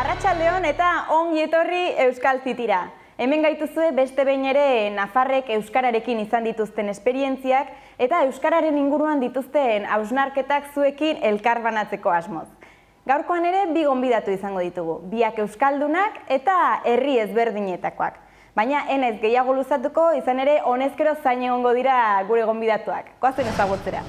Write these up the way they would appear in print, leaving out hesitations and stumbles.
Arratsaldeon eta ongi etorri Euskal Zitira. Hemen gaituzue beste behin ere nafarrek euskararekin izan dituzten esperientziak eta euskararen inguruan dituzten hausnarketak zuekin elkarbanatzeko asmoz. Gaurkoan ere bi gonbidatu izango ditugu, biak euskaldunak eta herri ezberdinetakoak. Baina enez gehiago luzatuko, izan ere honezkero zain egongo dira gure gonbidatuak. Goazen ezagutzera.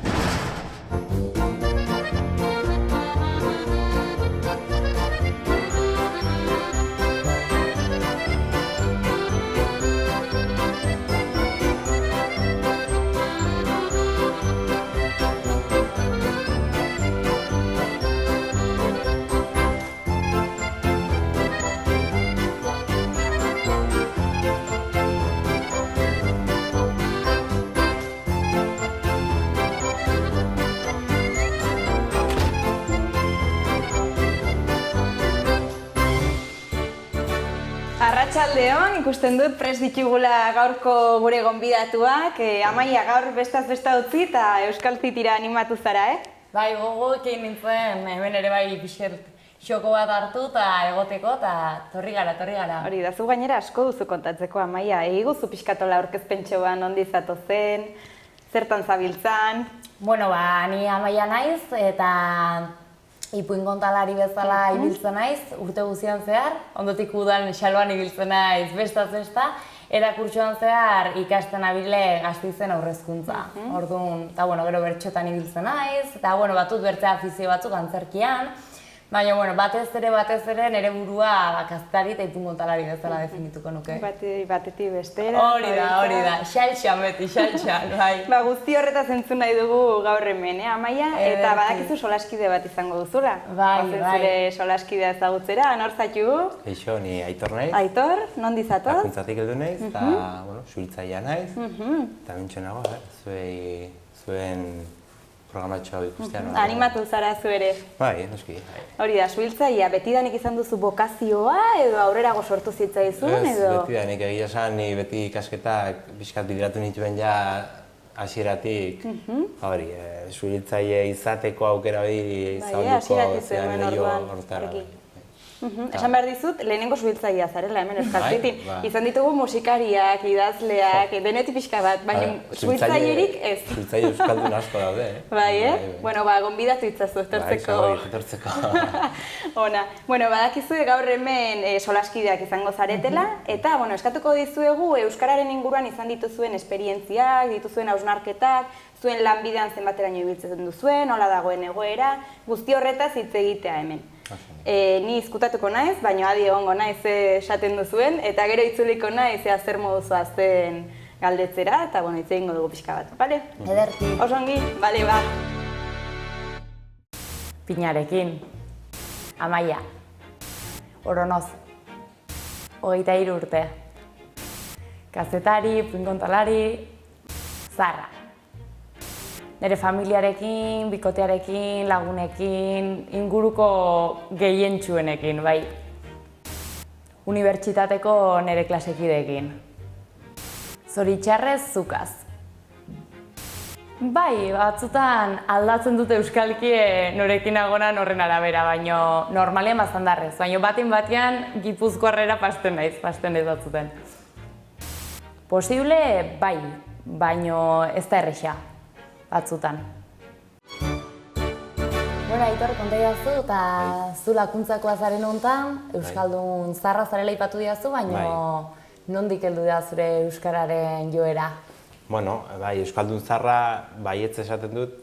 Arratsaldeon, ikusten dut prest ditugula gaurko gure gonbidatuak. Amaia, gaur bestaz besta utzi eta Euskal Zitira animatu zara, Bai, gogoekin nintzen, hemen ere bai pixert xoko bat hartu eta egoteko eta torri gara. Hori da, zu gainera asko duzu kontatzeko, Amaia. Eguzu pixkatola aurkezpentxoan ondi zatozen, zertan zabiltzan? Bueno, ni Amaia naiz eta ipuin kontalari bezala ibiltzen naiz, urte guztian zehar, ondotik udan xaloan ibiltzen naiz bestaz besta, erakurtsoan zehar ikasten abile Gasteizen aurrezkuntza. Orduan, eta gero bertxotan ibiltzen naiz, eta batut bertzea afizio batzuk antzerkian, baina batez ere nire burua kazetari eta ipuin kontalari bezala definituko nuke. Batetik bestera. Hori da, xaltxan beti, bai. Guzti horretaz entzun nahi dugu gaur hemen, Amaia? Eta badakizu solaskide bat izango duzula. Bai. Zure solaskidea ezagutzera, nor zaitu? Eixo, ni Aitor naiz. Aitor, nondi zatoz? Lakuntzatik heldu naiz, eta suhiltzailea naiz. Eta mintxo nago, zuen programatxo ikustean. Animatu zara zu ere. Bai, noski. Hori da, suhiltzailea, betidanik izan duzu bokazioa edo aurrerago sortu zitzaizun edo? Ez, betidanik egia esan, ni beti ikasketak pixkat bideratu nituen ja hasieratik. Hori, suhiltzaile izateko aukera hori zaunduko zean leio hortara. Esan behar dizut, lehenengo suhiltzailea zarela hemen Euskal Zitin. Izan ditugu musikariak, idazleak, denetik pixka bat, baina suhiltzailerik ez. Suhiltzaile euskaldun asko daude, Bueno, gonbidatu itzazu, etortzeko. Bai, etortzeko. Ona, badakizue gaur hemen solaskideak izango zaretela, eta, eskatuko dizuegu euskararen inguruan izan dituzuen esperientziak, dituzuen hausnarketak, zuen lanbidean zenbateraino ibiltzen duzuen, nola dagoen egoera, guzti horretaz hitz egitea hemen. Ni izkutatuko naiz, baina adi egongo naiz esaten duzuen, eta gero itzuliko naiz zer moduzoa zen galdetzera, eta hitz egingo dugu pixka bat, bale? Ederki. Oso ongi, bale, ba. Pinarekin. Amaia. Oronoz. 23 urte. Kazetari, ipuin kontalari, zarra. Nire familiarekin, bikotearekin, lagunekin, inguruko gehientsuenekin, bai. Unibertsitateko nire klasekideekin. Zoritxarrez zukaz. Bai, batzutan aldatzen dute euskalki norekin agonan horren arabera, baina normalean baztandarrez. Baina batean gipuzkoarrera pasten naiz batzuten. Posible, bai, baina ez da erresa. Batzutan. Aitor, konta diazu eta zu lakuntzakoa zaren honetan, euskaldun zarra zarela ipatu diazu, baina nondik heldu da zure euskararen joera? Bai, euskaldun zarra baietz esaten dut,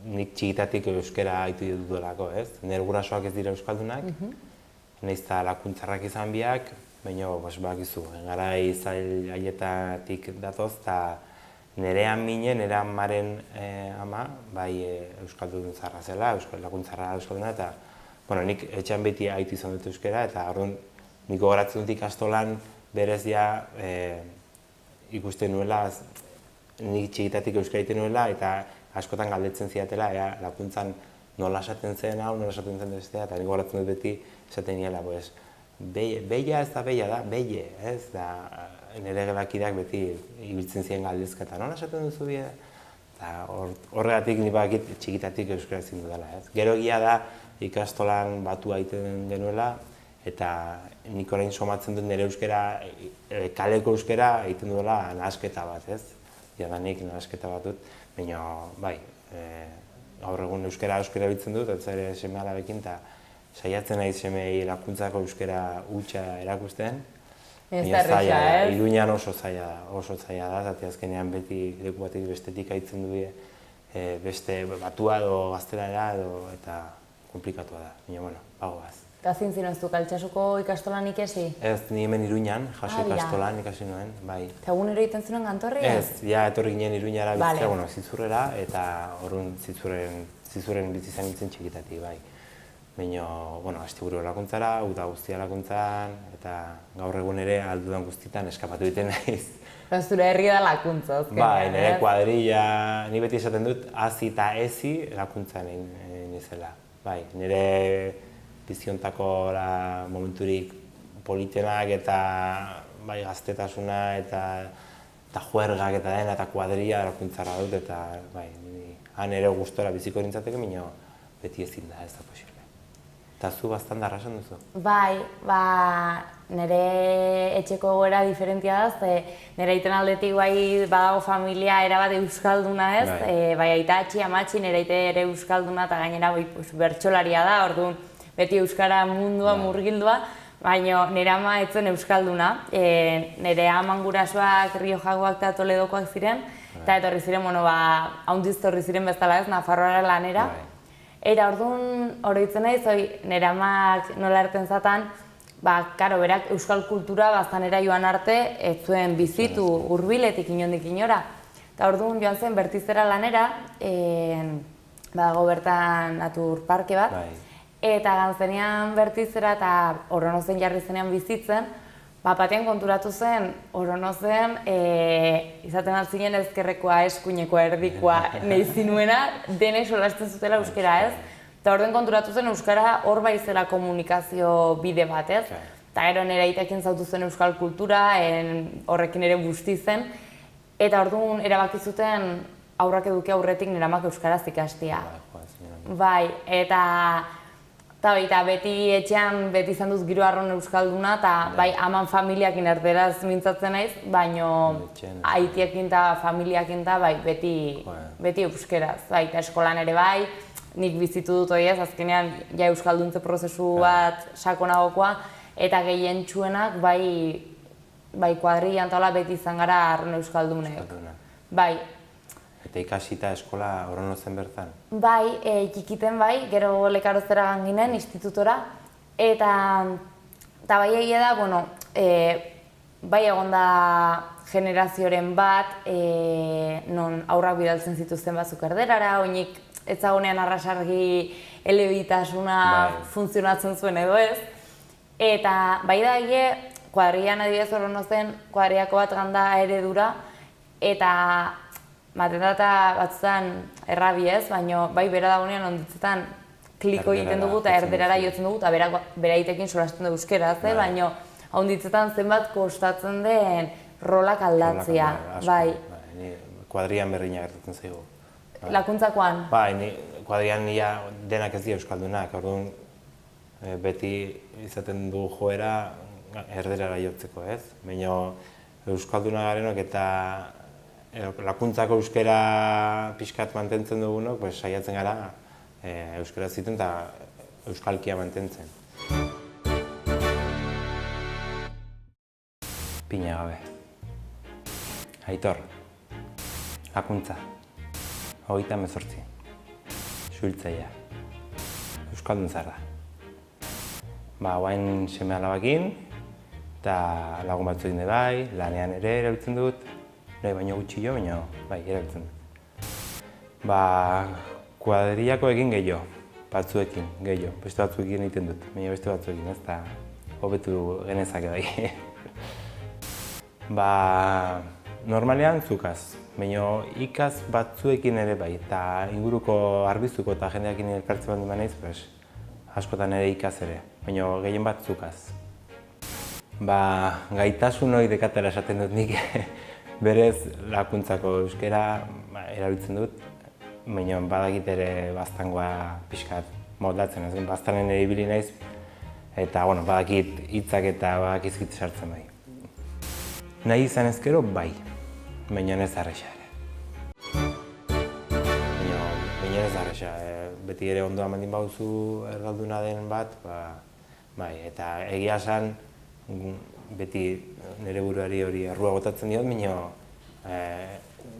nik txikitatik euskara haitu dudalako, ez? Nire gurasoak ez dira euskaldunak, nahiz eta lakuntzarrak izan biak, baina bakizu, garai zail haietatik datoz, eta nire aminen, nire amaren ama, bai euskaldun zarra zela, lakuntzarra euskalduna, eta nik etxean beti haitu izan dut euskara, eta horren nik gogoratzen dut ikastolan berezia ikusten nuela, nik txikitatik euskara egiten nuela, eta askotan galdetzen ziatela, lakuntzan nola esaten zen hau, nola esaten zen bestea, eta nik gogoratzen dut beti esaten niela, beia ez da beia da, beie, ez da, nire gelakideak beti ibiltzen ziren galdezka eta nola esaten duzu bide? Horregatik nire bakit txikitatik euskara ezin dudala. Gero egia da ikastolan batu egiten genuela eta nik orain somatzen dut nire euskera, kaleko euskera egiten duela nahasketa bat, ez? Jadanik nahasketa bat dut, baina bai, gaur egun euskera biltzen dut, ez ere seme-alabekin, eta saiatzen nahi semei lakuntzako euskera hutsa erakusten. Ez da erresa, ez? Iruñan oso zaila da, eta azkenean beti leku batik bestetik aitzen du beste batua edo gaztelera edo eta komplikatua da, baina bueno, bagoaz. Eta zintzino ez du Kaltsasuko ikastolan ikesi? Ez, ni hemen Iruñan, jaso ikastolan ikasi nuen, bai. Eta egunero egiten zuen kantorri? Ez, ja etorri ginen Iruñara bizitzera, bueno, Zitzurrera, eta orduan Zitzurren bizi izan nintzen txikitatik, bai. Baina, bueno, asteburu lakuntzara, uda guztia lakuntzan, eta gaur egun ere aldudan guztietan eskapatu egiten naiz. Zure herri da lakuntza, azkenean. Bai, nire kuadrilla, ni beti esaten dut, hazi eta ezi lakuntzan nizela. Bai, nire biziontako momenturik politenak eta bai, gaztetasuna eta juergak eta dena eta kuadrilla lakuntzara dut, eta bai, han ere gustora biziko nintzateke, baina beti ezin da, ez da posible. Eta zu bastan darra esan duzu? Bai, nire etxeko egoera diferentia da, nire aiten aldetik bai badago familia erabat euskalduna ez, bai aita atxi, amatxi, nire aite ere euskalduna eta gainera bertsolaria da, orduan beti euskara mundua, murgildua, baina nire ama etzen euskalduna. Nire aman gurasoak, Riojakoak eta Toledokoak ziren, eta etorri ziren, haundiz torri ziren bezala ez, Nafarroara lanera. Eta orduan oroitzen naiz, nire amak nola erten zatan, karo, berak euskal kultura baztanera joan arte, ez zuen bizitu hurbiletik inondik inora. Eta orduan joan zen Bertizera lanera, badago bertan Natur Parke bat, eta gantzenean Bertizera eta Oronozen jarri zenean bizitzen, batean konturatu zen, Oronozen izaten altzinen ezkerrekoa, eskuinekoa, erdikoa, nahi zinuena, denek solasten zutela euskara ez. Eta orduan konturatu zen euskara hor baizela komunikazio bide bat ez. Eta gero nire aitekin zautu zen euskal kultura, horrekin ere busti zen. Eta orduan erabaki zuten aurrak eduki aurretik nire amak euskaraz ikastia. Bai, eta beti etxean beti izan duz giro arron euskalduna, eta bai aman familiakin erderaz mintzatzen naiz, baina aitiekin eta familiakin eta bai beti euskeraz. Bai, eta eskolan ere bai, nik bizitu dut horiez, azkenean ja euskalduntze prozesu bat sakonagokoa, eta gehientsuenak bai kuadrillan eta beti izan gara arron euskaldunek. Bai. Eta ikasita eskola Oronozen bertan? Bai, txikiten bai, gero lekarozera ginen, institutora. Eta bai egia da, bai egon da generazioren bat, non aurrak bidaltzen zituzten batzuk erderara, oinik etzagunean arrasargi elebitasuna funtzionatzen zuen edo ez. Eta bai da egie, kuadrillan adibidez Oronozen, kuadrillako bat ganda eredura, eta matendata batzutan errabi ez, baina bai bera dagoenean onditzetan kliko egiten dugu eta erderara jotzen dugu eta bera egitekin solasten du euskeraz, baina onditzetan zenbat kostatzen den rolak aldatzea. Kuadrillan berdina gertatzen zaigu. Lakuntzakoan? Bai, kuadrillan denak ez dira euskaldunak, orduan beti izaten du joera erderara jotzeko ez, baina euskalduna garenok eta lakuntzako euskera pixkat mantentzen dugunok, saiatzen gara euskera zituen eta euskalkia mantentzen. Pina gabe. Aitor. Lakuntza. 38. Suhiltzailea. Euskaldun zarra. Oain seme alabakin, eta lagun batzuekin bai, lanean ere erabiltzen dut. Nahi baino gutxi baina bai, erabiltzen dut. Kuadrillako egin gehiago, batzuekin gehiago, beste batzuekin egiten dut, baina beste batzuekin, ez da hobetu genezake bai. Normalean zukaz, baina ikaz batzuekin ere bai, eta inguruko arbizuko eta jendeakin elkartzen bat naiz, askotan ere ikaz ere, baina gehien bat zukaz. Gaitasun hori dekatera esaten dut nik, berez lakuntzako euskera erabiltzen dut, baina badakit ere baztangoa pixkat moldatzen, baztanen ere ibili naiz, Eta, bueno, badakit hitzak eta badakizkit sartzen bai. Nahi izan ezkero, bai, baina ez arresa ere. Baina ez arresa, beti ere ondoa mandin bauzu erdalduna den bat, bai, eta egia esan, beti nire buruari hori errua botatzen diot, baina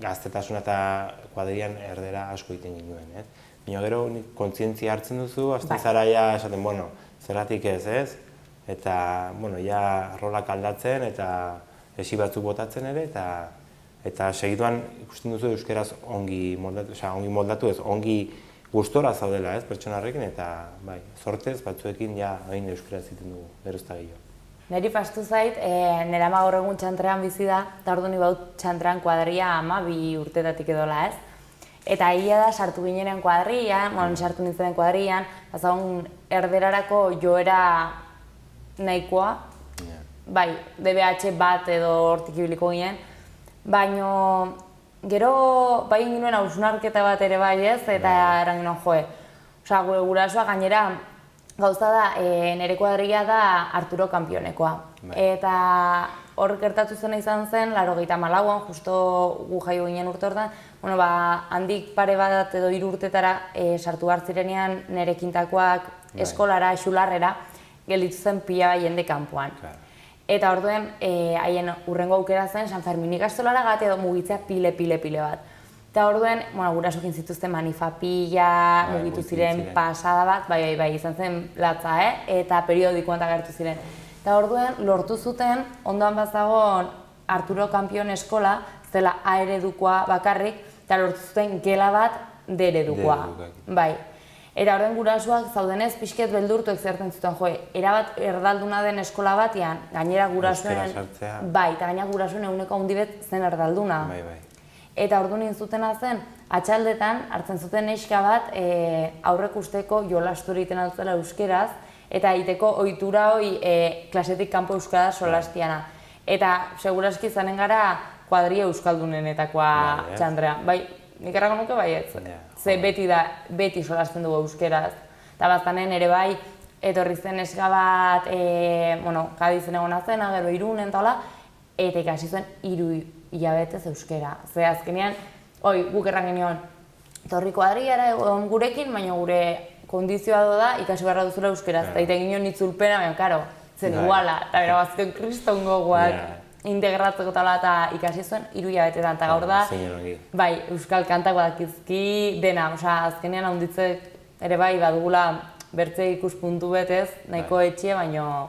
gaztetasuna eta kuadrian erdera asko egiten ginen, ez? Baina gero kontzientzia hartzen duzu, hasten zara ja esaten, bueno, zergatik ez? Eta, bueno, ja rolak aldatzen eta esi batzuk botatzen ere, eta segituan ikusten duzu euskeraz ongi moldatu ez, ongi gustora zaudela, ez, pertsonarrekin, eta, bai, sortez batzuekin ja hain euskaraz egiten dugu, gerozta gehiago. Neri pastu zait, nire ama gaur egun txantrean bizi da, eta orduan baut txantrean kuadria 12 urtetatik edola, ez? Eta egia da, sartu ginenen kuadrian, sartu nintzenen kuadrian, bazagun erderarako joera nahikoa, bai, DBH bat edo hortik ibiliko ginen, baina gero bai ginen hausnarketa bat ere bai ez, eta eran ginen joe. Osa, gure gurasoa gainera gauza da, nire kuadria da Arturo Kanpionekoa. Eta hor gertatu zena izan zen, 84an, justo gu jaio ginen urte hortan, handik pare bat edo 3 urtetara sartu behar zirenean nire kintakoak eskolara, xularrera, gelditu zen pila jende kanpoan. Eta orduen, haien urrengo aukera zen, San Fermin ikastolara gate edo mugitzea pile bat. Eta orduen, gurasokin zituzten manifapila, mugitu ziren pasada bat, bai, izan zen latza, eta periodikoan agertu ziren. Eta orduen, lortu zuten, ondoan bazagon Arturo Kanpion eskola, zela A eredukoa bakarrik, eta lortu zuten gela bat D eredukoa. Bai. Eta orduen gurasoak zaudenez pixket beldurtuek zerten zuten, erabat erdalduna den eskola batean, gainera gurasoen... Bai, eta gainera gurasoen eguneko handibet zen erdalduna. Eta orduan intzutena zen, atxaldetan hartzen zuten neska bat aurrek usteko jolastu egiten altzela euskeraz, eta egiteko ohitura hori klasetik kanpo euskara solastiana. Eta seguraski izanen gara kuadria euskaldunenetakoa txandrea. Bai, nik errako nuke baietz. Ze beti solasten dugu euskeraz. Eta baztanen ere bai, etorri zen neska bat, Kadizen egona zen, gero Irunen eta eta ikasi zuen 3 hilabetez euskera. Ze azkenean, guk erran genion, torri kuadriara egon gurekin, baina gure kondizioa da ikasi beharra duzula euskeraz. Eta egiten genion itzulpena, baina, karo, zen iguala. Eta bera bazken kriston gogoak integratzeko tala eta ikasi zuen 3 hilabetetan. Eta gaur da, bai, euskal kantak badakizki dena. Azkenean handitzek ere bai, badugula bertze ikuspuntu betez, nahiko etxe, baina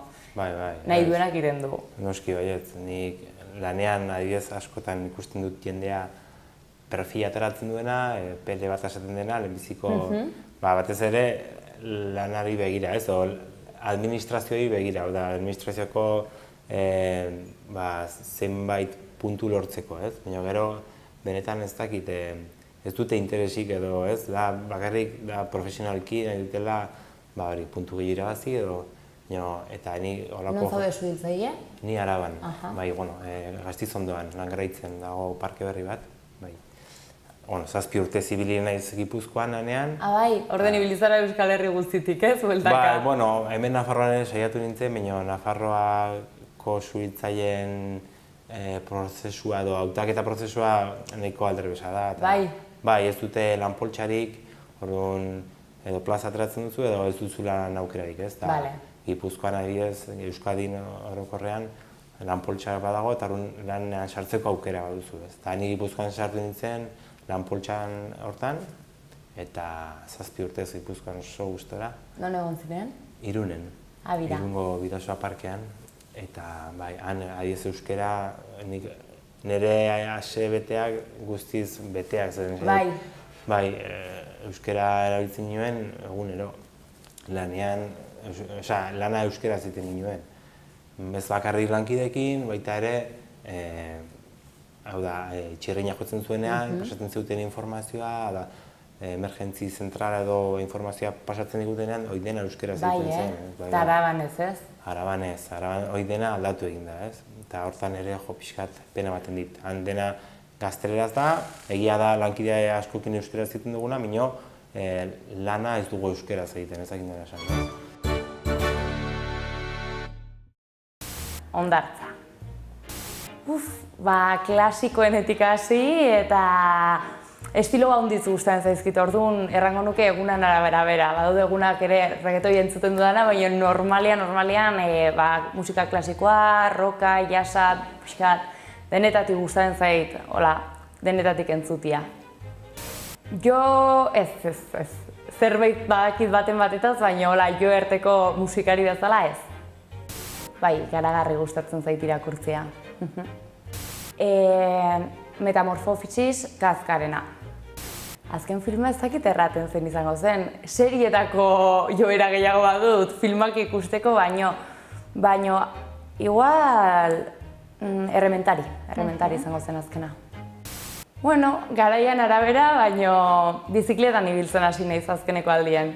nahi duenak iren du. Noski baiet, nik lanean adibidez askotan ikusten dut jendea perfila ateratzen duena, pele bat esaten dena, lehenbiziko, batez ere lanari begira, ez, administrazioei begira, administrazioko zenbait puntu lortzeko, ez, baina gero benetan ez dakit, ez dute interesik edo, ez, bakarrik profesionalki nahi dutela puntu gehi irabazi edo, eta ni horako... Non zaude zuhiltzaile? Ni Araban, Gastizondoan, Langraitzen dago parke berri bat. 7 urte zibili naiz Gipuzkoan lanean. Bai, orden ibilizara Euskal Herri guztitik, ez, bueltaka? Hemen Nafarroan ere saiatu nintzen, baina Nafarroako zuhiltzaileen prozesua edo hautaketa prozesua nahiko alderbesa da. Bai, ez dute lanpoltsarik, edo plaza ateratzen duzu edo ez duzu lan aukerarik, ez? Gipuzkoan adibidez, Euskadin orokorrean lanpoltsa badago eta lanean sartzeko aukera baduzu, ez? Eta ni Gipuzkoan sartu nintzen lanpoltsan hortan, eta 7 urtez Gipuzkoan oso gustora. Non egon ziren? Irunen. Irungo Bidasoa parkean, eta han adibidez euskera, nire ase beteak guztiz beteak zen. Bai, euskera erabiltzen nioen egunero, lanean, lana euskera ziten nioen. Ez bakarrik lankidekin, baita ere, txirreina jotzen zuenean, pasatzen zuten informazioa, emergentzi zentrala edo informazioa pasatzen digutenean, hori dena euskera ziten zen. Eta arabanez, ez? Arabanez, hori dena aldatu egin da, ez? Eta hortan ere pixkat pena baten dit. Han dena gazteleraz da, egia da lankidea askokin euskera ziten duguna, minio lana ez dugu euskera egiten, ez dakit dena esan. hondartza. Klasikoenetik hasi eta estilo handiz gustatzen zaizkit, orduan errango nuke egunan arabera bera. Badaude egunak ere reggaetoi entzuten dudana, baina normalean musika klasikoa, rocka, jazza, pixkat, denetatik gustatzen zait, denetatik entzutia. Jo ez. Zerbait badakit baten batetaz, baina jo erteko musikari bezala ez. Bai, ikaragarri gustatzen zait irakurtzea. Metamorfosis Kafkarena. Azken filma ez dakit erraten zen izango zen. Serietako joera gehiago badut, filmak ikusteko, baino igual errementari izango zen azkena. Bueno, garaian arabera, baino bizikletan ibiltzen hasi naiz azkeneko aldien.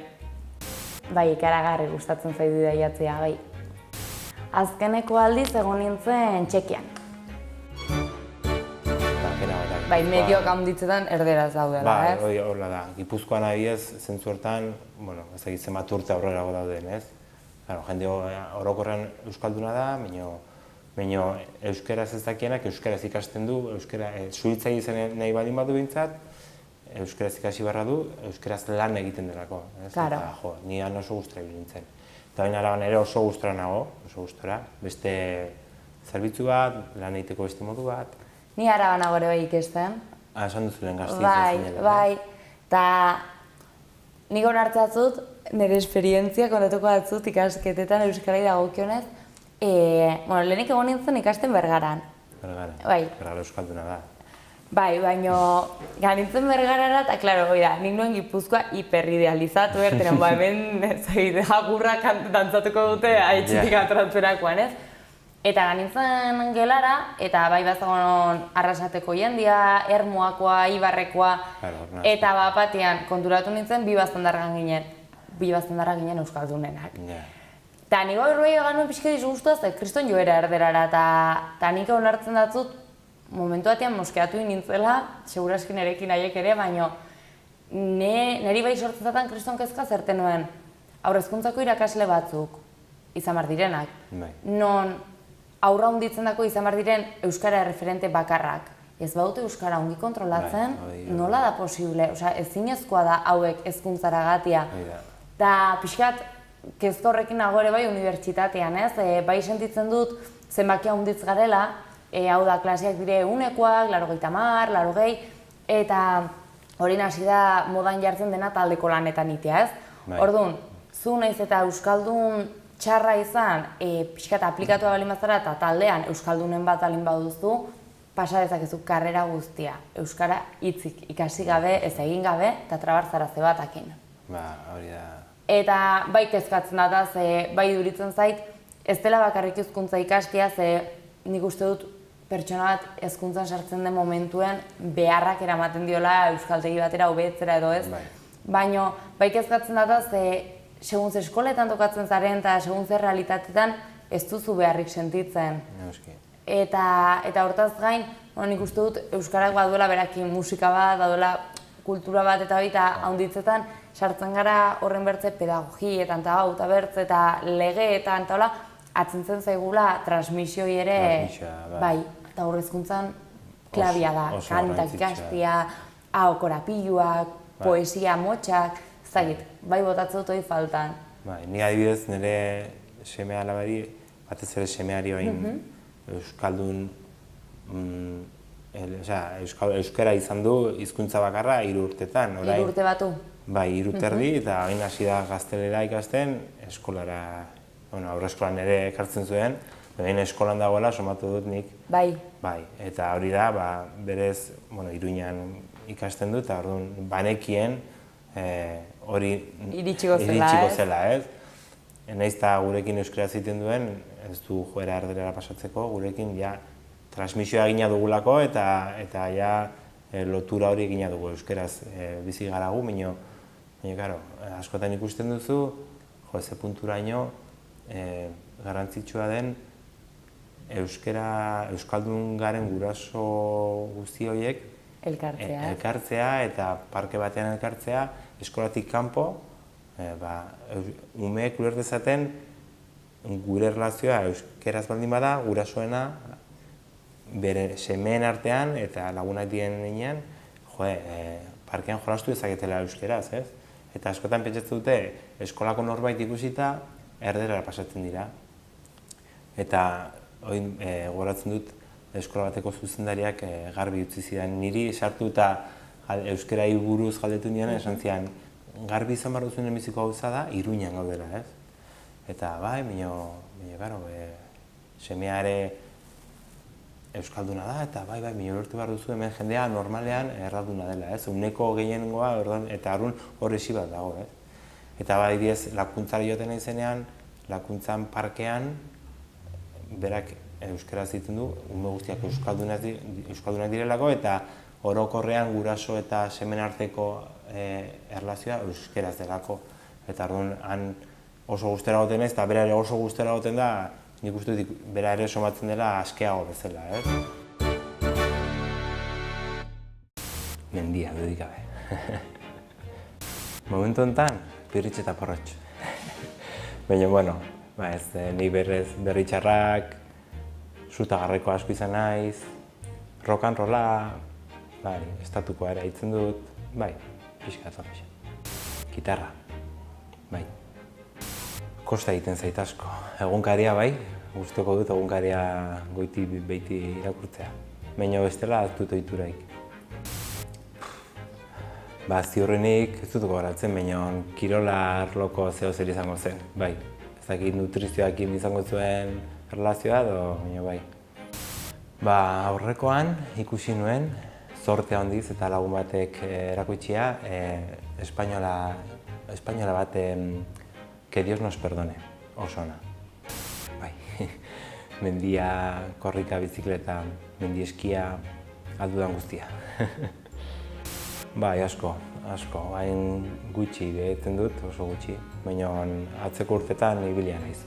Bai, ikaragarri gustatzen zait bidaiatzea, bai. Azkeneko aldiz egon nintzen Txekian. Bai, medioak handitzetan erderaz daudela, ez? Bai, horrela da. Gipuzkoan adibidez, zentzu hortan, ez dakit zenbat urte aurrerago dauden, ez? Jende orokorrean euskalduna da, baina euskaraz ez dakienak euskaraz ikasten du, suhiltzaile izan nahi baldin badu behintzat, euskaraz ikasi beharra du, euskaraz lan egiten delako. Claro. Eta, ni han oso gustora ibili nintzen. Eta baina araban ere oso gustora nago, beste zerbitzu bat, lan egiteko beste modu bat. Ni araban nago ere bai ikesten. Esan duzu lehen Gasteiz izan zinela. Bai, eta nik onartzatzut, nire esperientzia kontatuko batzut ikasketetan euskarari dagokionez. Lehenik egon nintzen ikasten Bergaran. Bergara? Bai. Bergara euskalduna da. Bai, baino ganintzen Bergarara, eta klaro, nik nuen Gipuzkoa hiperidealizatu ertenen, hemen agurrak dantzatuko dute haitxitik atratzerakoan, ez? Eta ganintzen gelara, eta bai bazagon Arrasateko jendia, Ermuakoa, Ibarrekoa, eta batean konturatu nintzen bi baztandarra ginen euskaldunenak. Eta nik gaur bai egan pixka disgustua, ze kriston joera erderara, eta nik onartzen datzut, momentu batean moskeatu nintzela, seguraski nerekin haiek ere, baina niri bai sortzetan kriston kezka zerten nuen haurrezkuntzako irakasle batzuk izan behar direnak. Non aurra hunditzen dako izan behar diren euskara referente bakarrak. Ez badute euskara ongi kontrolatzen, nola da posible? Ezinezkoa da hauek hezkuntzara gatia. Eta pixkat, kezka horrekin nago ere bai unibertsitatean, ez? Bai sentitzen dut zenbakia hunditz garela, hau da klaseak dire unekoak, 80, 80, eta hori hasi da modan jartzen dena taldeko lanetan itea, ez? Orduan, zu naiz eta euskaldun txarra izan, pixkat aplikatua baldin bazara eta taldean euskaldunen bat baldin baduzu, pasa dezakezu karrera guztia. Euskara hitzik ikasi gabe, ez egin gabe, eta trabarzara zebatakin. Hori da. Eta bai kezkatzen da, bai duritzen zait, ez dela bakarrik hezkuntza ikastea, ze nik uste dut pertsona bat hezkuntzan sartzen den momentuen beharrak eramaten diola euskaltegi batera hobetzera edo ez. Baina bai kezkatzen da, segun ze eskoletan tokatzen zaren eta segun ze realitatetan ez duzu beharrik sentitzen. Eta hortaz gain, nik uste dut euskarak baduela berakin musika bat, baduela kultura bat eta baita handitzetan sartzen gara horren bertze pedagogietan eta hau eta bertze eta legeetan eta hola, atzentzen zaigula transmisioi ere, bai, eta horrezkuntzan klabia da, kantak ikastia, korapiluak, poesia motxak, zagit, bai botatzen dut hori faltan. Ni adibidez nire seme alabari, batez ere semeari bain euskaldun, euskara izan du hizkuntza bakarra 3 urtetan. 3 urte batu? Bai, 3 urte erdi, eta hain hasi da gaztelera ikasten, eskolara, aurreskolan ere ekartzen zuen, behin eskolan dagoela, somatu dut nik. Bai. Bai, eta hori da, berez, Iruñan ikasten dut, eta orduan banekien hori iritsiko zela, ez? Nahiz eta gurekin euskara egiten duen, ez du joera erderera pasatzeko, gurekin ja transmisioa egina dugulako eta ja lotura hori egina dugu euskaraz bizi garagu, baina, askotan ikusten duzu, ze punturaino garrantzitsua den euskaldun garen guraso guzti horiek elkartzea eta parke batean elkartzea, eskolatik kanpo, umeek uler dezaten gure erlazioa euskeraz baldin bada, gurasoena bere semeen artean eta lagunak diren heinean, parkean jolastu dezaketela euskeraz, ez? Eta askotan pentsatzen dute, eskolako norbait ikusita, erderara pasatzen dira. Eta gogoratzen dut, eskola bateko zuzendariak garbi utzi zidan. Niri sartu eta euskerai buruz galdetu nian, esan zian, garbi izan behar duzuen lehenbiziko gauza da, Iruñan gaudela, ez? Eta bai, karo, semeare euskalduna da, eta bai, lortu behar duzu hemen jendea normalean erralduna dela, ez? Uneko gehiengoa, eta hor esi bat dago, ez? Eta bai, lakuntzari joaten izenean, lakuntzan parkean, berak euskaraz ditzen du, ume guztiak euskaldunak direlako, eta orokorrean guraso eta semen arteko erlazioa euskeraz delako. Eta han oso guztera goten ez, eta bera ere oso guztera goten da, nik uste dut bera ere somatzen dela askeago bezala, ez? Mendia, dudik gabe. Momentu honetan, pirritx eta porrotx. Baina, bueno, nik berri txarrak, zutagarreko asko izan naiz, rock and rolla, estatukoa ere hitzen dut, pixka zorra. Gitarra, Kosta egiten zait asko. Egunkaria guztoko dut egunkaria goiti beiti irakurtzea. Baina bestela ez dut ohituraik. Ziurrenik ez dut gogoratzen, baina kirola arloko zeo zer izango zen, Ez dakit nutrizioakin izango zuen erlazioa edo, baina aurrekoan ikusi nuen, zortea handiz eta lagun batek erakutsia, espainola bat Que Dios nos perdone, oso ona. Mendia, korrika, bizikleta, mendi eskia, aldudan guztia. Asko, hain gutxi behetzen dut, oso gutxi, baina atzeko urtetan ibilia naiz,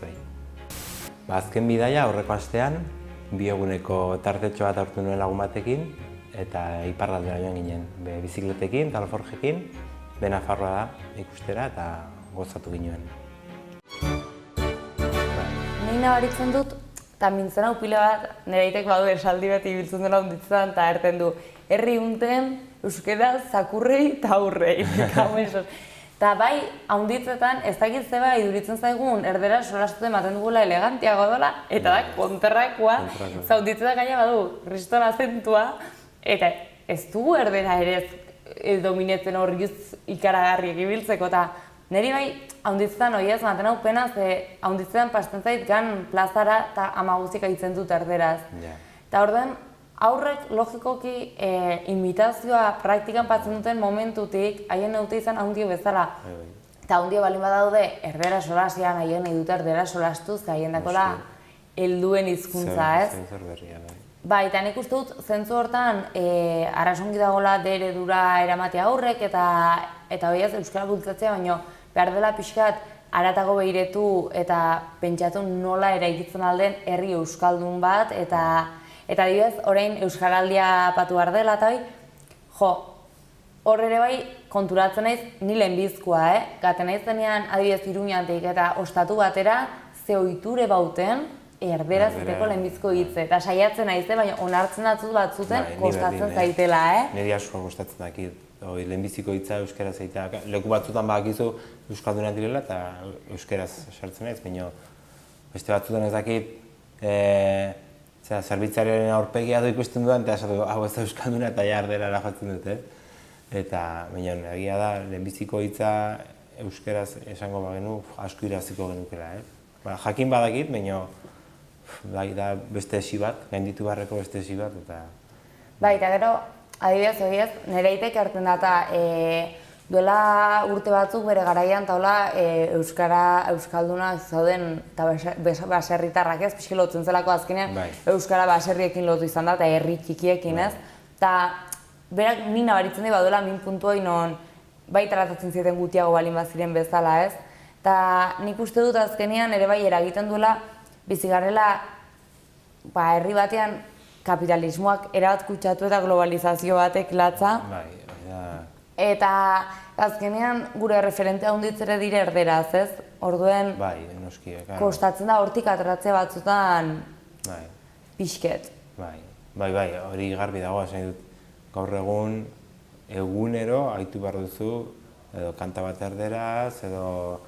Azken bidaia aurreko astean, 2 eguneko tartetxo bat hartu nuen lagun batekin, eta iparraldera joan ginen, bizikletekin, Alforjekin, Nafarroa da ikustera eta gozatu ginen. Nik nabaritzen dut, eta mintzen hau pile bat, nireitek badu esaldi bat ibiltzen dela hunditzen eta erten du, herri unten, euskera, zakurrei eta aurrei. Eta bai, haunditzetan, ez dakit zeba iduritzen zaigun erdera solastute ematen dugula elegantiago dola, eta da kontrrakoa, zaunditzetan gaina badu, kriston azentua, eta ez dugu erdera ere dominetzen hori ikaragarriak ibiltzeko, eta niri bai, haunditzetan hori ez, maten hau pena, ze haunditzetan pasten zait gan plazara eta amaguzik aitzen dut erderaz. Eta orden, aurrek logikoki imitazioa praktikan patzen duten momentutik haien neute izan haundio bezala. Eta haundio balin badaude erdera solasian, haien nahi dute erdera solastu, ze haien dakola helduen hizkuntza, ez? Eta nik uste dut, zentzu hortan, arrasongi dagoela eredura eramatea aurrek eta hori ez euskara bultzatzea, baina behar dela pixkat haratago behiretu eta pentsatu nola eraikitzen alden herri euskaldun bat, eta adibidez, orain euskaraldia patu behar dela, eta hor ere bai konturatzen naiz ni lehenbizkoa, gaten naiz denean adibidez Iruñatik eta ostatu batera ze ohiture bauten erderaz ziteko lehenbizko hitze, eta saiatzen naiz, baina onartzen batzuten kostatzen zaitela, Niri asko kostatzen dakit, lehenbiziko hitza euskaraz zaitea, leku batzutan badakizu euskaldunak direla eta euskaraz sartzen naiz, baina beste batzutan ez dakit zerbitzariaren aurpegia ikusten dudan, eta esatu, hau ez da euskalduna eta jarderara jotzen dute. Eta, baina, egia da, lehenbiziko hitza euskaraz esango bagenu, asko iraziko genukela. Jakin badakit, baina da beste esi bat, gainditu beharreko beste esi bat, eta... Eta gero, adibidez, egiaz, nire hitek hartzen da, eta duela urte batzuk bere garaian taula euskalduna zauden eta baserritarrak ez, pixki lotzen zelako azkenean euskara baserriekin lotu izan da eta herri txikiekin ez. Eta berak ni nabaritzen di baduela min puntua non bai tratatzen zieten gutiago balin baziren bezala ez. Eta nik uste dut azkenean ere bai eragiten duela bizigarrela herri batean kapitalismoak erabat kutsatu eta globalizazio batek latza. Eta azkenean gure referente handitzere dire erderaz, ez? orduen Bai, noski, kostatzen da hortik atratze batzutan pixket. Bai, hori garbi dago, esan dut, gaur egunero haitu behar duzu, edo kanta bat erderaz, edo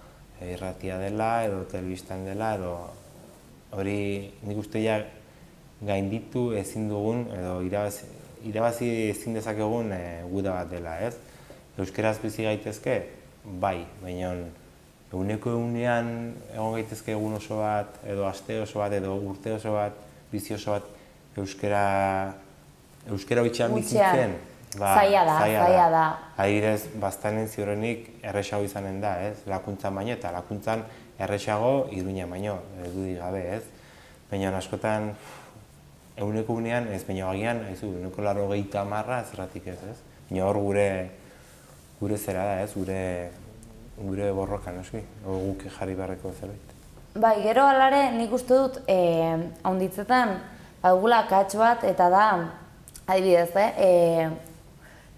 irratia dela, edo telebistan dela, edo hori nik uste ja gainditu ezin dugun, edo irabazi ezin dezakegun guda bat dela, ez? Euskeraz bizi gaitezke, bai, baina eguneko egunean egon gaitezke egun oso bat, edo aste oso bat, edo urte oso bat, bizi oso bat, euskera bitxean bizitzen, zaila da. Adibidez, baztanen ziurrenik erresago izanen da, ez? Lakuntzan baino, eta lakuntzan erresago Iruña baino, dudik gabe, ez? Baina askotan, eguneko egunean, ez baina agian, eguneko 80 zerratik ez, ez? Baina hor gure zera da, ez? Gure borroka, noski, guk jarri beharreko zerbait. Bai, gero alare nik uste dut haunditzetan badugula akats bat eta da, adibidez,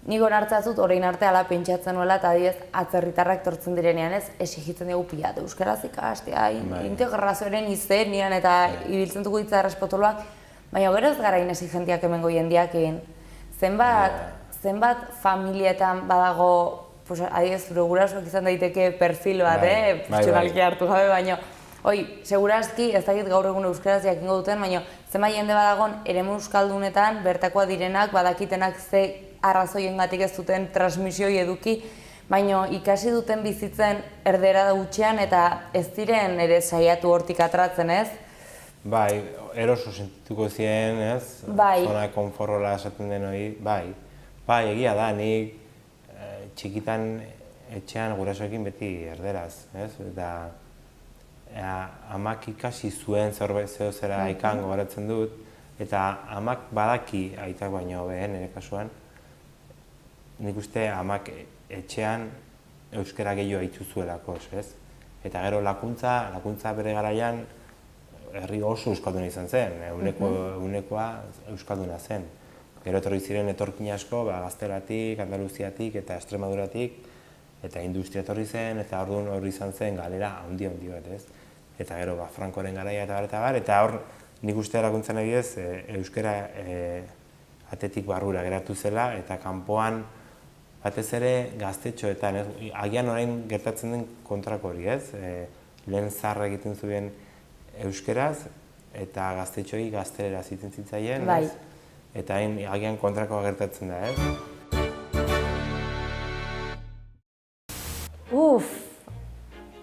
nik onartzazut orain arte ala pentsatzen nuela eta adibidez atzerritarrak tortzen direnean ez exigitzen dugu pilat euskaraz ikastea, integrazioaren izenean eta ibiltzen dugu hitza errespotoloak, baina gero ez gara inexigentiak hemengo jendeak egin. Zenbat familietan badago, adibidez zure gurasoak izan daiteke perfil bat, pertsonalki hartu gabe, baina segurazki ez dakit gaur egun euskaraz jakingo duten, baina zenbat jende badagon eremu euskaldunetan bertakoa direnak badakitenak ze arrazoiengatik ez duten transmisioi eduki, baina ikasi duten bizitzen erdera da gutxean eta ez diren ere saiatu hortik atratzen, ez? Bai, eroso sentituko ziren, ez? Zona konforrola esaten den hori, bai. Bai, egia da, nik txikitan etxean gurasoekin beti erderaz, ez? Eta amak ikasi zuen zerbait zera ikan gogoratzen dut, eta amak badaki aitak baino behen, nire kasuan, nik uste amak etxean euskara gehiago haitzu zuelako, ez? Eta gero lakuntza bere garaian herri oso euskalduna izan zen, egunekoa euskalduna zen. Gero etorri ziren etorkin asko, Gaztelatik, Andaluziatik eta Extremaduratik, eta industria etorri zen, eta orduan hori izan zen galera handi bat, ez? Eta gero Frankoren garaia eta bar, eta hor nik uste lakuntzan egiez euskara atetik barrura geratu zela, eta kanpoan batez ere gaztetxoetan, agian orain gertatzen den kontrako hori, ez? Lehen zaharra egiten zuen euskeraz, eta gaztetxoi gaztelera zitzen zitzaien, ez? Eta agian kontrakoa gertatzen da, ez?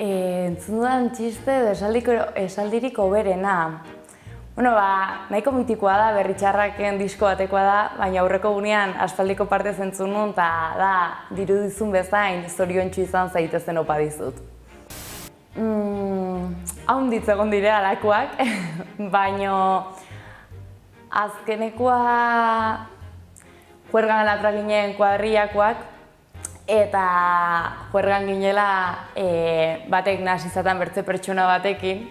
Entzun dudan txiste edo esaldirik hoberena. Nahiko mitikoa da, Berritxarraken disko batekoa da, baina aurreko gunean aspaldiko parte zentzun nun, eta da, dirudizun bezain zoriontsu izan zaitezen opa dizut. Haunditz egon dire alakoak, baina azkenekoa juergan alatra ginen kuadriakoak, eta juergan ginela batek nahasi zaten bertze pertsona batekin,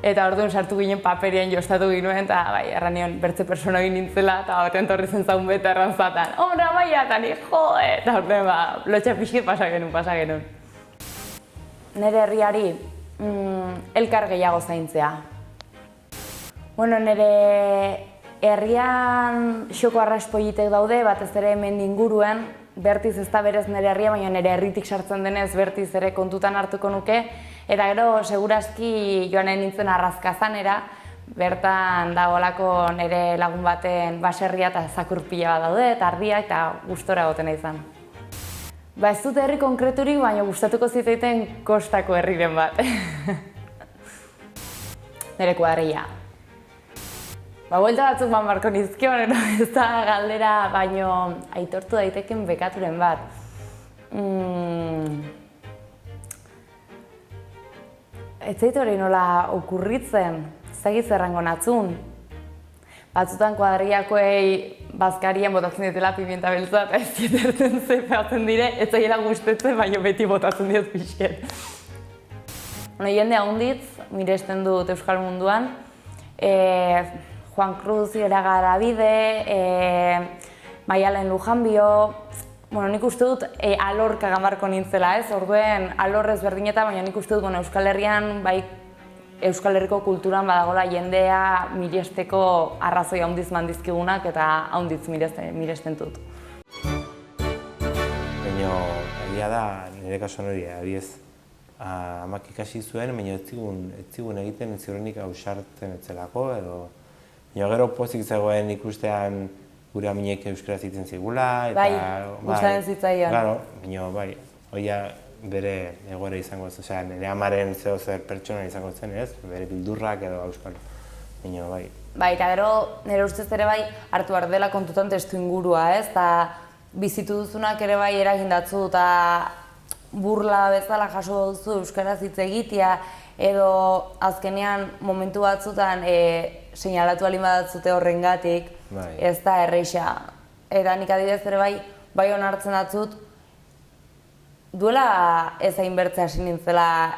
eta orduan sartu ginen paperian jostatu ginuen, eta erranion bertze persona egin nintzela, eta batean torri zen zaun beta erran zaten, Ona maia, eta ni eta orduan lotxa pixket pasa genuen. Nere herriari elkar gehiago zaintzea. Nere herrian xoko arraspoitek daude, batez ere hemen inguruen, bertiz ez da berez nire herria, baina nire herritik sartzen denez bertiz ere kontutan hartuko nuke. Eta gero, segurazki joanen nintzen Arrazkazanera, bertan dagoelako nire lagun baten baserria eta zakurpila bat daude, eta ardia eta gustora gotena izan. Ez dut herri konkreturik, baina gustatuko zitzaiten kostako herriren bat. Nire kuadrilla. Buelta batzuk barko nizkion, ez da galdera, baino aitortu daiteken bekaturen bat. Ez zait hori nola okurritzen, zagit zerrango natzun. Batzutan kuadriakoei bazkarian botatzen ditela pimienta beltza eta ez dietertzen zepeatzen dire, ez zaiela gustetzen, baina beti botatzen diot pixket. Jende haunditz, miresten dut Euskal Munduan, Juan Cruz Iragarabide, Maialen Lujanbio, Bueno, nik uste dut alorka gamarko nintzela, ez? Orduen alor ezberdinetan, baina nik uste dut Euskal Herrian, bai Euskal Herriko kulturan badagola jendea miresteko arrazoi handiz mandizkigunak eta handiz miresten dut. Baina egia da, nire kasuan hori, adiez, amak ikasi zuen, baina ez zigun egiten ziurrenik ausartzen etzelako, edo baina gero pozik zegoen ikustean gure aminek euskaraz egiten zigula, eta... gustatzen zitzaion. Claro, baina bai, hoia bere egoera izango zen, osea, nire amaren zeo zer pertsona izango zen, ez? Bere bildurrak edo euskal, baina bai. Bai, eta gero nire ustez ere bai hartu behar dela kontutan testu ingurua, ez? Eta bizitu duzunak ere bai eragindatzu eta burla bezala jaso duzu euskaraz hitz egitea, edo azkenean momentu batzutan seinalatu alin badatzute horrengatik, ez da erreixa. Eta nik adibidez ere bai onartzen datzut, duela ez hainbertze hasi nintzela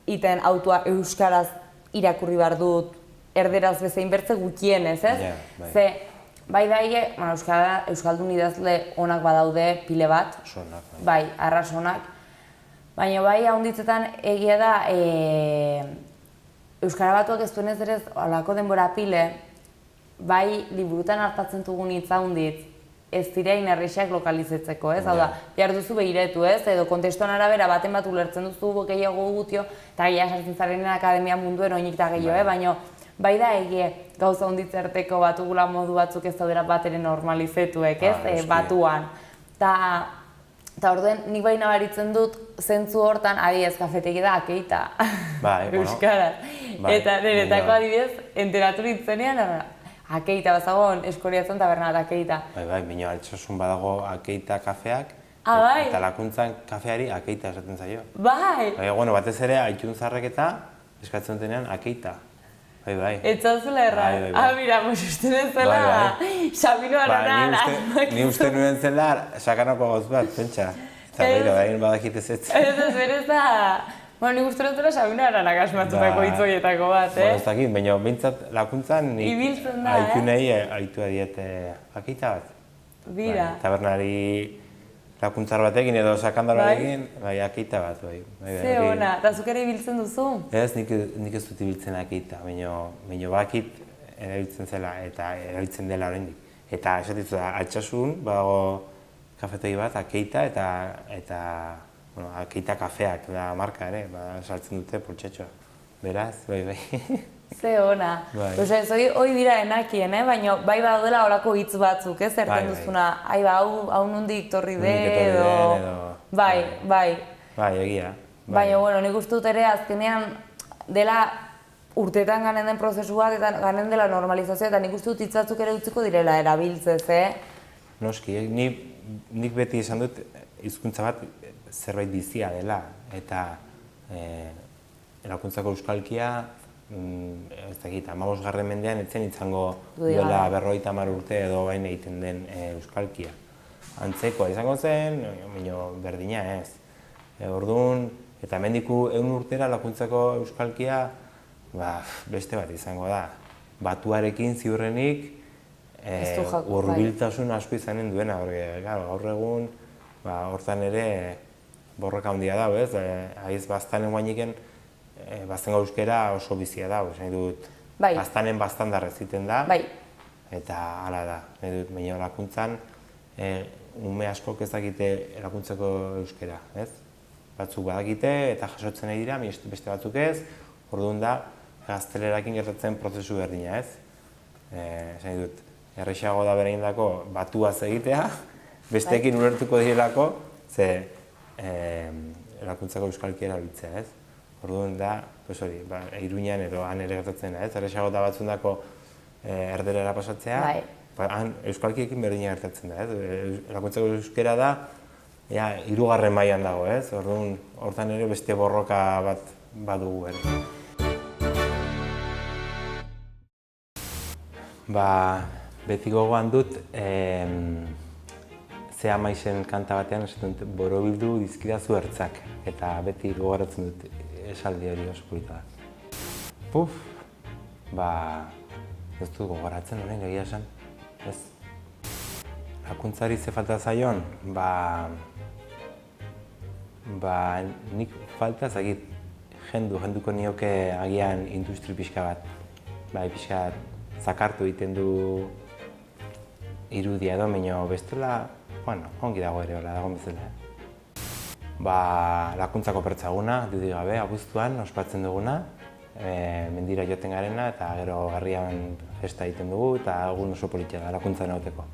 iten autua euskaraz irakurri behar dut, erderaz bezain bertze gutienez, ez? Ze, bai daie, euskaldun idazle onak badaude pile bat, bai, arras onak, baina bai haunditzetan egia da Euskara Batuak ez duenez ere alako denbora pile, bai liburutan hartatzen dugun hitz haunditz, ez direin errexak lokalizatzeko, ez? Hau da, behar duzu behiretu, ez? Edo kontestuan arabera baten bat ulertzen duzu gehiago gutio, eta gehiago sartzen zarenen akademia munduen oinik eta gehiago, baina bai da egie gauza honditzerteko batugula modu batzuk ez daudera bateren normalizetuek, ez? Batuan. Eta orduen nik bai nabaritzen dut zentzu hortan, adibidez, kafetegi da akeita, euskaraz. Eta niretako adibidez, enteratu nintzenean, akeita bazagoen eskoriatzen taberna bat akeita. Bai, baina altxosun badago akeita kafeak, eta lakuntzan kafeari akeita esaten zaio. Bai! Bueno, batez ere, Aitzuntzarrek eta eskatzen dutenean akeita. Bai. Etzazula erran. Mira, uste nuen zela, Sabino Aranan asmak. Ni uste nuen zela, sakanako gauz bat, pentsa. Eta behiro, behin badakit ez ez. Ez berez da, nik uste nuen zela Sabino Aranak asmatzunako hitzoietako bat, Ez dakit, baina bintzat lakuntzan, ibiltzen da, aitunei aitua diete akeita bat. Bira. Tabernari lakuntzar batekin edo sakandaroarekin, akeita bat, bai. Ze ona, eta zuk ere ibiltzen duzu? Ez, nik ez dut ibiltzen akeita, baina bakit erabiltzen zela eta erabiltzen dela oraindik. Eta esatitzu da, Altsasun, badago kafetegi bat, akeita eta akeita kafeak da marka ere, saltzen dute poltsetxoa. Beraz, bai. Ze ona. Ez hori dira enakien, baina bai badaudela horako hitz batzuk, ez? Erten duzuna, hau nondik torri de, edo... Bai. Bai, egia. Baina, nik uste dut ere azkenean dela urteetan ganen den prozesuak eta ganen dela normalizazioa, eta nik uste dut hitz batzuk ere utziko direla erabiltzez, Noski, nik beti esan dut hizkuntza bat zerbait bizia dela, eta erakuntzako euskalkia, ez dakit, 15. mendean etzen izango duela 50 urte edo bain egiten den euskalkia. Antzekoa izango zen, baina berdina ez. Orduan, eta hemendiku 100 urtera lakuntzako euskalkia beste bat izango da. Batuarekin ziurrenik hurbiltasun asko izanen duena, gaur egun hortan ere borroka handia dago, ez? Haiz baztanen guainiken baztengo euskera oso bizia da, nahi dut, baztanen baztandarrez egiten da, eta hala da, nahi dut, baina lakuntzan, ume askok ez dakite erakuntzeko euskera, ez? Batzuk badakite eta jasotzen nahi dira, beste batzuk ez, orduan da, gaztelerakin gertatzen prozesu berdina, ez? Nahi dut, errexago da bere indako batuaz egitea, besteekin ulertuko direlako, ze erakuntzako euskalkia erabiltzea, ez? Orduan da, Iruñan edo han ere gertatzen da, ez? Errexago da batzundako erderera pasatzea, han euskalkiekin berdina gertatzen da, ez? Erakuntzako euskera da, 3. mailan dago, ez? Orduan, hortan ere beste borroka bat badugu ere. Beti gogoan dut, Zea Maizen kanta batean esaten dut, borobildu dizkidazu ertzak, eta beti gogoratzen dut esaldi hori oso polita da. Ez dut gogoratzen horrein egia esan, ez? Lakuntzari ze falta zaion, nik falta zagit jenduko nioke agian industri pixka bat. Pixka zakartu egiten du irudia edo, baina bestela, ongi dago ere hola dago bezala. Lakuntzako pertsaguna, dudik gabe, abuztuan ospatzen duguna, mendira joten garena eta gero garrian festa egiten dugu eta egun oso politia da lakuntzan egoteko.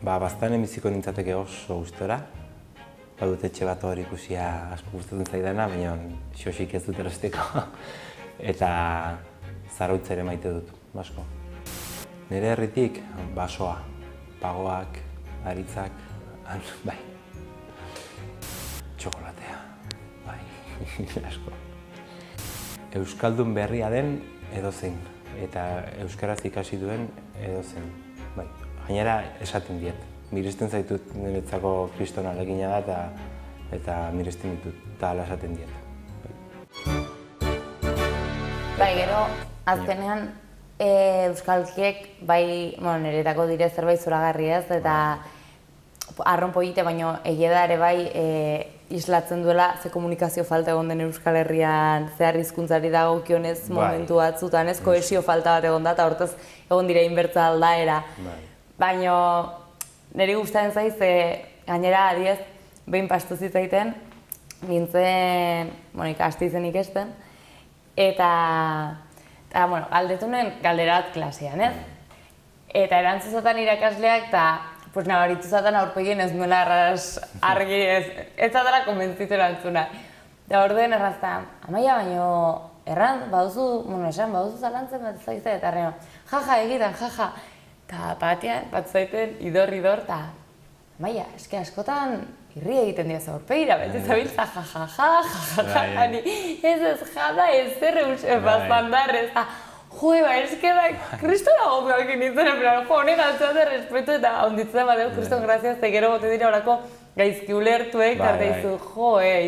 Baztanen biziko nintzateke oso gustora. Badut etxe bat hor ikusia asko gustatzen zaidana, baina xosik ez dut erosteko. Eta zarautza ere maite dut, asko. Nire herritik, basoa, pagoak, aritzak, bai. Txokolatea, bai, asko. Euskaldun berria den edozein, eta euskaraz ikasi duen edozein, bai. Gainera esaten diet, miresten zaitut niretzako kriston ahalegina da eta miresten ditut, eta hala esaten diet. Bai, gero, azkenean euskalkiek, bai, niretako dire zerbait zoragarri ez, eta arron polite, baina egia da ere bai islatzen duela ze komunikazio falta egon den Euskal Herrian, zehar hizkuntzari dagokionez momentu batzutan, ez, kohesio falta bat egon da, eta hortaz egon dira inbertza aldaera. Baina niri gustatzen zaiz, gainera adiez, behin pastu zitzaiten, nintzen, ikasti zen ikesten, eta galdetu nuen galdera bat klasean, ez? Eta erantzuzatan irakasleak, eta nabaritu zaten aurpegien ez nuela argi ez zatela konbentzitu erantzuna. Eta orduen errazta, Amaia, baino baduzu zalantzen bat zaizte, eta arreo, jaja egiten, jaja. Eta batean, bat zaiten, idor, eta Amaia, eske askotan irri egiten dioz aurpegira, beti zabiltza, jajaja, ez jada ez zer baztandarrez. Eske da, kristona gotuak nintzen, hone galtzea de respeto eta onditzen badeu, kriston graziaz, eta gero bote dira horako gaizki ulertuek, eta izu,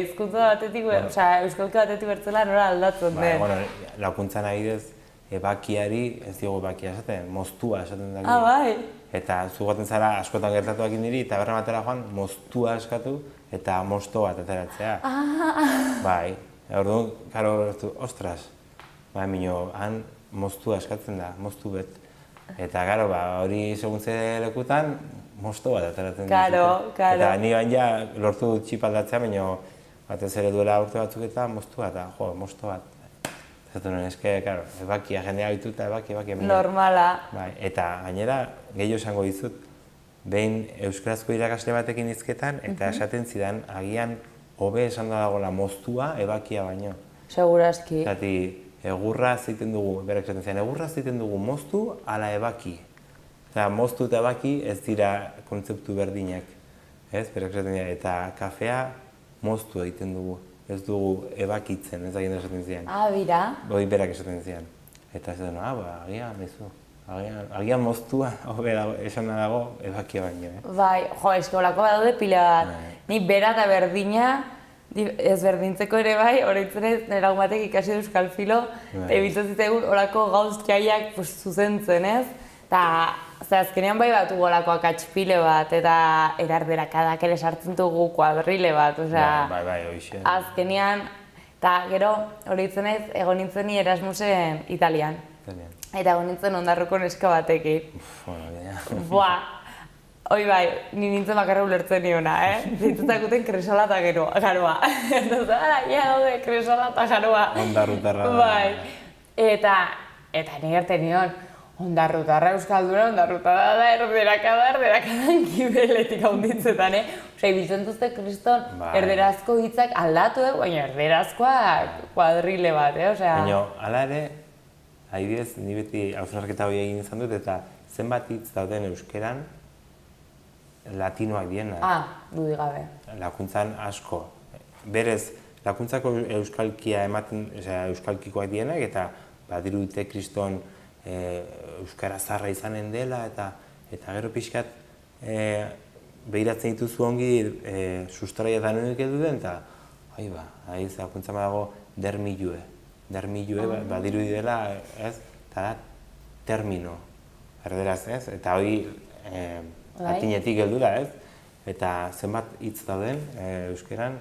hizkuntza batetik, euskalka batetik bertzela nora aldatzen den. Lakuntzan adibidez, ebakiari, ez diogu ebakia esaten, moztua esaten da. Bai. Eta zugaten zara askotan gertatuak niri, eta berra batera joan, moztua eskatu eta mosto bat ateratzea. Bai, orduan, karo, ostras, han moztua eskatzen da, moztu bet. Eta, gero, hori seguntze lekutan, mosto bat ateratzen dut. Eta ni baina lortu dut txip aldatzea, baina batez ere duela urte batzuk eta moztua, eta mosto bat. Zatu nuen, eske, karo, ebakia, jendea bitu eta ebakia. Normala. Eta gainera, gehiago esango dizut, behin euskarazko irakasle batekin hizketan, eta esaten zidan, agian hobe esan da dagoela moztua ebakia baino. Segurazki. Zati, egurra zeiten dugu, berak esaten zidan, egurra zeiten dugu moztu ala ebaki. Eta moztu eta ebaki ez dira kontzeptu berdinak, ez, berak esaten zidan, eta kafea moztu egiten dugu. Ez dugu ebakitzen, ez egin esaten zidan. Bira. Hoi berak esaten zidan. Eta ez duen, agian moztua, esan dago, ebakia baino. Bai, eskolako badaude pila bat. Ni bera eta berdina, ez berdintzeko ere bai, horretzen ez, nera batek ikasi du euskal filo, eta ibiltzen zitzaigun horako gauz txaiak zuzentzen, ez? Eta azkenean bai batu golako akatspile bat, eta erarderakadak ere sartzen dugu kuadrile bat, Bai, hoxe. Azkenean, eta gero horretzen ez, egon nintzen ni Erasmusen Italian. Eta egon nintzen Ondarruko neska batekin. Hoi bai, ni nintzen bakarra ulertzen niona, Zintzakuten kresola eta garoa. Eta daude kresola eta garoa. Ondarrutarra da. Bai. Eta nire nion, Ondarrutarra euskalduna, ondarrutarra da erderakadan gibeletik haunditzetan, ibiltzen duzte kriston erderazko hitzak aldatu, baina erderazkoak kuadrile bat, Baina, hala ere, adibidez, ni beti hausnarketa hori egin izan dut, eta zenbat hitz dauden euskeran, latinoak diena. Dudik gabe. Lakuntzan asko. Berez, lakuntzako euskalkia ematen, euskalkikoak dienak, eta badirudite kriston euskara zarra izanen dela, eta gero pixkat behiratzen dituzu ongi sustraietan honik edu den, eta lakuntza dago dermilue. Dermilue badirudi dela, ez? Eta da termino, erderaz, ez? Eta hori latinetik heldu da, ez? Eta zenbat hitz dauden euskeran,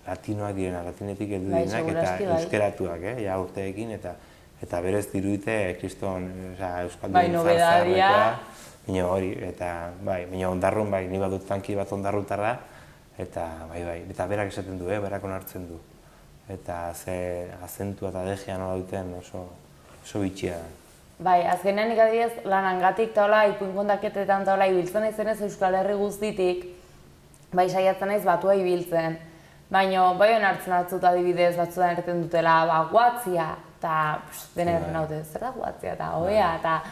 latinoak direna, latinetik heldu direnak eta euskeratuak, ja urteekin, eta berez dirudite kriston euskaldun nobedadia. Baina hori, eta baina ondarrun, ni badut tanki bat ondarrutarra, eta eta berak esaten du, berak onartzen du. Eta ze azentua eta dejea nola duten oso bitxia da. Bai, azkenean ikadibidez lanangatik taola, ipuin kontaketetan taola ibiltzen naizenez Euskal Herri guztitik, bai saiatzen naiz batua ibiltzen. Baina bai onartzen atzut adibidez batzutan erten dutela, guatzia, eta denerren haute, zer da guatzia, eta oea, eta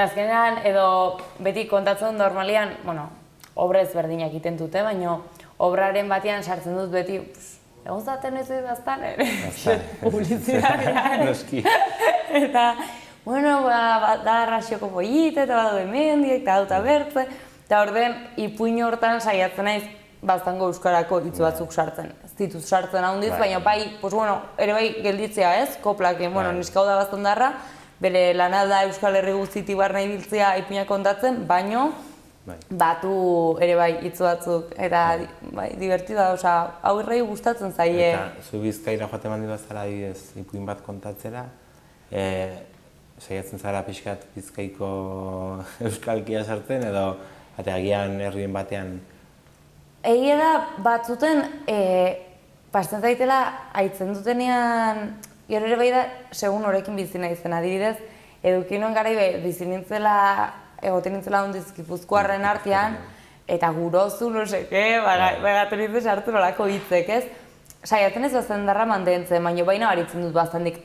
azkenean edo beti kontatzen normalian, obra ezberdinak egiten dute, baina obraren batean sartzen dut beti, egon zaten ez edaztan, publizitatean. Noski. Eta, da arrasioko pollite, eta badu hemendiek, eta dauta bertze, eta orden ipuin hortan saiatzen naiz baztango euskarako hitz batzuk sartzen. Ez dituz sartzen handiz, baina ere bai gelditzea ez, koplak, niskau da baztandarra, bere lana da Euskal Herri guztitik barna ibiltzea ipuinak kontatzen, baino batu ere bai hitz batzuk, eta divertida da, hau irrei gustatzen zaie. Eta zu Bizkaira joaten mandi bazara adibidez ipuin bat kontatzera, saiatzen zara pixkat Bizkaiko euskalkia sartzen edo agian herrien batean? Egia da batzuten pasten zaitela aitzen dutenean, gero ere bai da segun horrekin bizi naizen adibidez, edukinoen garai bizi nintzela egoten nintzela hondiz Gipuzkoarren artean, eta gurozu, no seke, bagaten nintzen sartu nolako hitzek, ez? Saiatzen ez baztandarra mantentzen, baina baina baritzen dut baztandik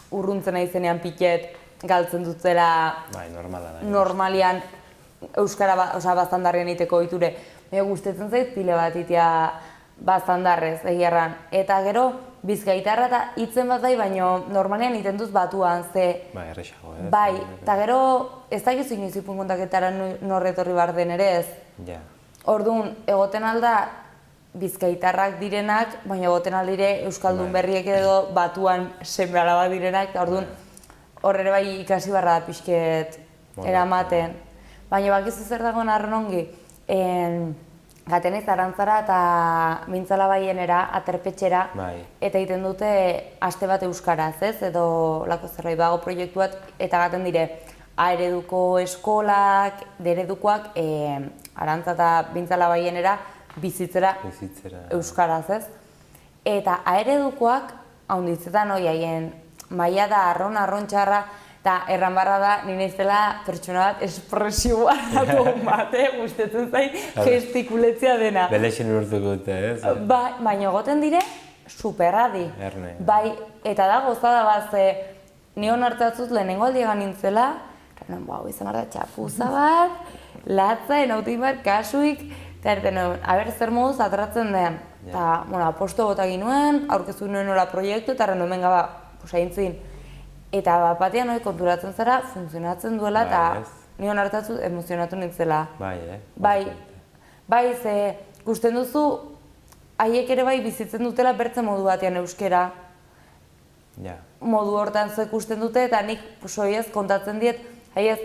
urruntzen naizenean piket galtzen dutela normalian euskara baztandarrean egiteko ohiture. Gustatzen zait pile bat itea baztandarrez, egiarran. Eta gero, bizkaitarra eta hitzen bat bai, baina normalean egiten duz batuan, ze... Errexago, ez? Bai, eta gero, ez dakizu inoiz ipuin kontaketara norretorri bar den ere ez. Ja. Orduan, egoten alda bizkaitarrak direnak, baina egoten aldire euskaldun berriek edo batuan seme-alaba direnak, eta orduan, horre bai ikasi barra da pixket eramaten. Baina bakizu zer dagoen arren ongi, gaten ez Arantzara eta Mintzala baienera, aterpetxera, eta egiten dute aste bat euskaraz, ez? Edo lako zerbait bago proiektu bat, eta gaten dire A-ereduko eskolak, D-eredukoak Arantza eta Mintzala baienera bizitzera euskaraz, ez? Eta A-eredukoak haunditzetan hoi haien maila da arron txarra, eta erran barra da, nire izela pertsona bat espresio bat bate, gustetzen zait, gestikuletzia dena. Belexen urtuko dute, ez? Baina egoten dire, superradi. Bai, eta da gozada bat, nion hartatzut lehenengo aldiegan nintzela, hau izan behar da txapuza bat, latza, enautik bat, kasuik, eta erten aber zer moduz atratzen den. Eta, aposto bota ginuen, aurkezu nuen nola proiektu, eta erren hemen gaba, aintzin. Eta batean hori konturatzen zara, funtzionatzen duela, eta nion hartatzut emozionatu nintzela. Bai, ze gusten duzu, haiek ere bai bizitzen dutela bertze modu batean euskera. Modu hortan ze ikusten dute, eta nik soiez kontatzen diet, haiez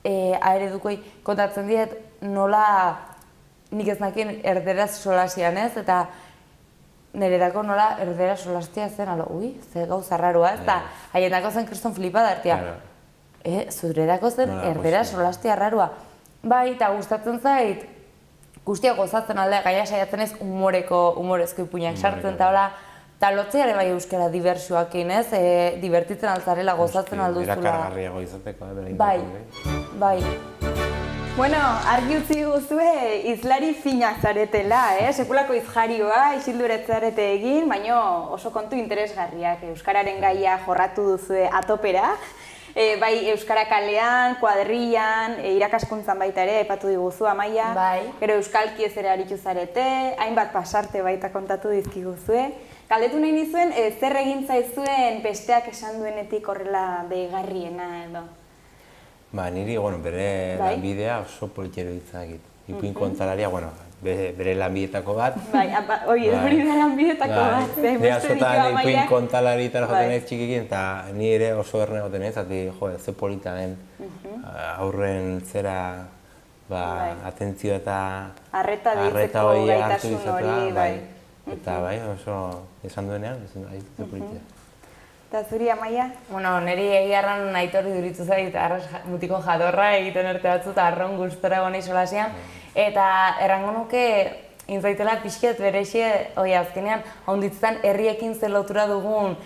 A-eredukoi kontatzen diet nola nik ez nakien erderaz solasian ez, eta nererako nola erdera solastia zen, ze gauza raroa, ez da, haiendako zen kriston flipa dartia. Zurerako zen erdera solastia raroa. Bai, eta gustatzen zait, guztiak gozatzen aldea, gaia saiatzen ez humorezko ipuinak sartzen, eta lotzea ere bai euskara diversioakin, ez, divertitzen altzarela, gozatzen alduzula. Erakargarriago izateko, bai. Bueno, argi utzi guztue izlari finak zaretela, sekulako izjarioa, isilduretzarete egin, baina oso kontu interesgarriak. Euskararen gaia jorratu duzue atopera, bai Euskara kalean, kuadrillan, irakaskuntzan baita ere, aipatu diguzu Amaia, gero euskalki ez ere aritu zarete, hainbat pasarte baita kontatu dizkiguzue. Galdetu nahi nizuen, zer egin zaizuen besteak esan duenetik horrela deigarriena edo? Niri, bere lanbidea oso politxero ditzakit. Ipuin kontalaria, bere lanbidetako bat. Hori da lanbidetako bat. Ni azotan ipuin kontalari eta joten ez txikikin, eta ni ere oso erne goten ez, ze polita den aurren zera atentzio eta arreta deitzeko hori hartu gaitasun izatea, hori, bai. Eta oso esan duenean, ez politia. Eta zuri, Amaia? Bueno, niri egiarran Aitorri duritu zait, arras mutiko jadorra egiten erte batzu eta arron gustora goni solasian. Eta errango nuke, intzaitela pixket berexie, azkenean, haunditzen herriekin zer lotura dugun,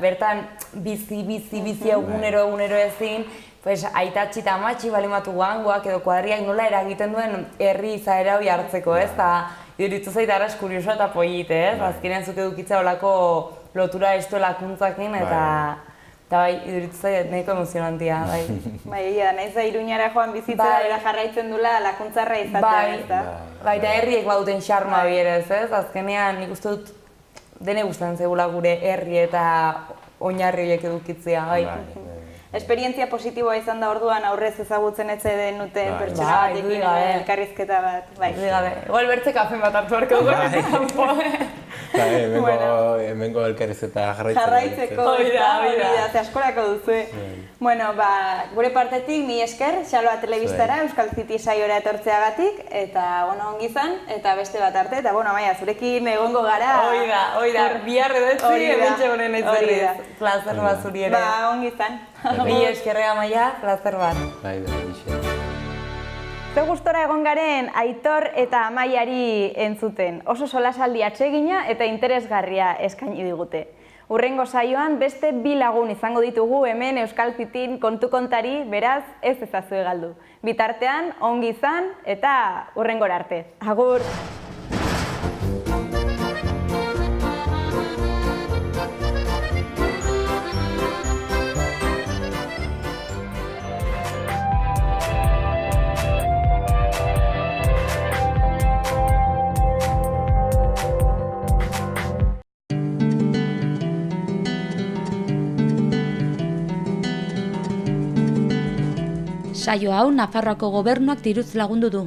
bertan bizi egunero ezin, pues, aitatxi eta amatxi balimatu guangoak edo kuadriak nola eragiten duen herri izaera hori hartzeko, ez? Eta iruditu zait arras kurioso eta polite, ez? Azkenean zuk edukitza olako lotura estu lakuntzakin eta bai, iruditu zait nahiko emozionantia, bai. Bai, nahiz da Iruñara joan bizitzera bera jarraitzen dula lakuntzarra izatea, ez da? Bai, eta herriek bauten xarma bierez, ez? Azkenean nik uste dut dene gustatzen zegula gure herri eta oinarri horiek edukitzea, bai. Esperientzia positiboa izan da orduan aurrez ezagutzen etxe denuten pertsona batekin elkarrizketa bat. Igual bertze kafen bat hartu harko dugu. Hemengo elkarrizketa jarraitzeko. Hori da, ze askorako duzue. Bueno, gure partetik, mi esker, Xaloa Telebistara, Euskal City saiora etortzeagatik, eta ongi izan, eta beste bat arte, eta Amaia, zurekin egongo gara. Hoi da, bihar edetzi, ebentxe honen aitzerriz. Plazer bat zuri ere. Ongi izan. Mi eskerrega, Amaia, plazer bat. Bai, Ze gustora egon garen Aitor eta Amaiari entzuten. Oso solasaldi atsegina eta interesgarria eskaini digute. Hurrengo saioan beste 2 lagun izango ditugu hemen Euskal Cityn kontu kontari, beraz ez ezazue galdu. Bitartean, ongi izan eta hurrengora arte. Agur! Saio hau Nafarroako Gobernuak diruz lagundu du.